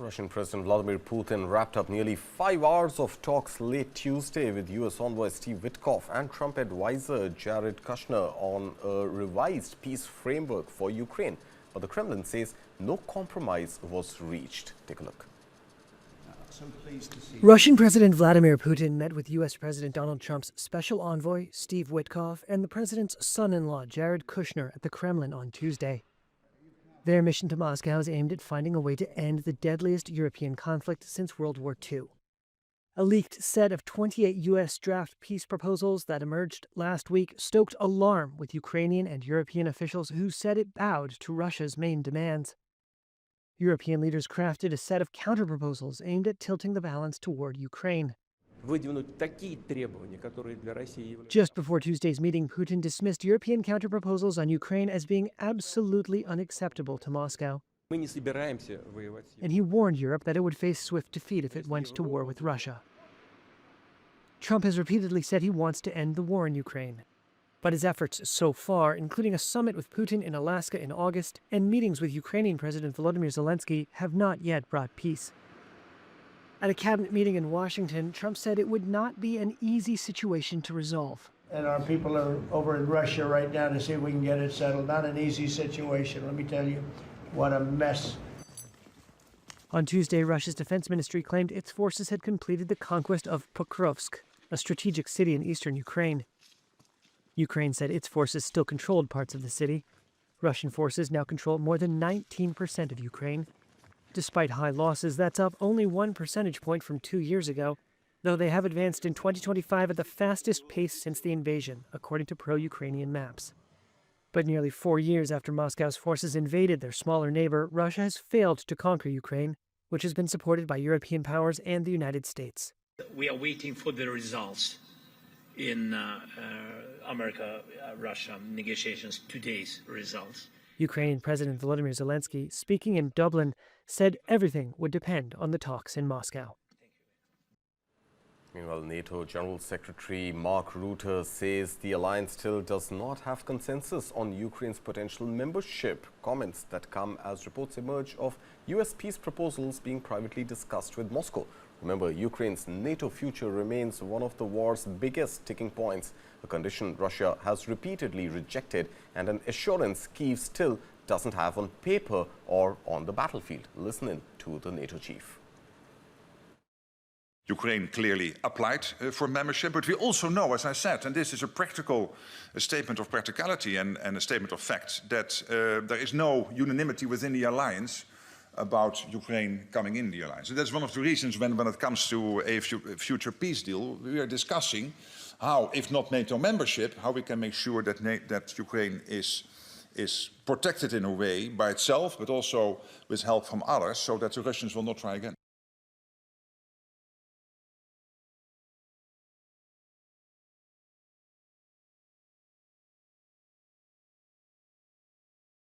Russian President Vladimir Putin wrapped up nearly 5 hours of talks late Tuesday with U.S. Envoy Steve Witkoff and Trump advisor Jared Kushner on a revised peace framework for Ukraine. But the Kremlin says no compromise was reached. Take a look. Russian President Vladimir Putin met with U.S. President Donald Trump's special envoy, Steve Witkoff, and the president's son-in-law, Jared Kushner, at the Kremlin on Tuesday. Their mission to Moscow is aimed at finding a way to end the deadliest European conflict since World War II. A leaked set of 28 U.S. draft peace proposals that emerged last week stoked alarm with Ukrainian and European officials who said it bowed to Russia's main demands. European leaders crafted a set of counterproposals aimed at tilting the balance toward Ukraine. Just before Tuesday's meeting, Putin dismissed European counterproposals on Ukraine as being absolutely unacceptable to Moscow. And he warned Europe that it would face swift defeat if it went to war with Russia. Trump has repeatedly said he wants to end the war in Ukraine. But his efforts so far, including a summit with Putin in Alaska in August and meetings with Ukrainian President Volodymyr Zelensky, have not yet brought peace. At a cabinet meeting in Washington, Trump said it would not be an easy situation to resolve. And our people are over in Russia right now to see if we can get it settled. Not an easy situation, let me tell you. What a mess. On Tuesday, Russia's defense ministry claimed its forces had completed the conquest of Pokrovsk, a strategic city in eastern Ukraine. Ukraine said its forces still controlled parts of the city. Russian forces now control more than 19% of Ukraine. Despite high losses, that's up only 1 percentage point from 2 years ago, though they have advanced in 2025 at the fastest pace since the invasion, according to pro-Ukrainian maps. But nearly 4 years after Moscow's forces invaded their smaller neighbor, Russia has failed to conquer Ukraine, which has been supported by European powers and the United States. We are waiting for the results in America-Russia negotiations, today's results. Ukrainian President Volodymyr Zelensky, speaking in Dublin, said everything would depend on the talks in Moscow. Meanwhile, NATO General Secretary Mark Rutte says the alliance still does not have consensus on Ukraine's potential membership. Comments that come as reports emerge of U.S. peace proposals being privately discussed with Moscow. Remember, Ukraine's NATO future remains one of the war's biggest sticking points, a condition Russia has repeatedly rejected and an assurance Kyiv still doesn't have on paper or on the battlefield. Listen in to the NATO chief. Ukraine clearly applied for membership, but we also know, as I said, and this is a statement of practicality and a statement of fact, that there is no unanimity within the alliance about Ukraine coming in the alliance. And that's one of the reasons when it comes to a future peace deal, we are discussing how, if not NATO membership, how we can make sure that Ukraine is protected in a way by itself, but also with help from others, so that the Russians will not try again.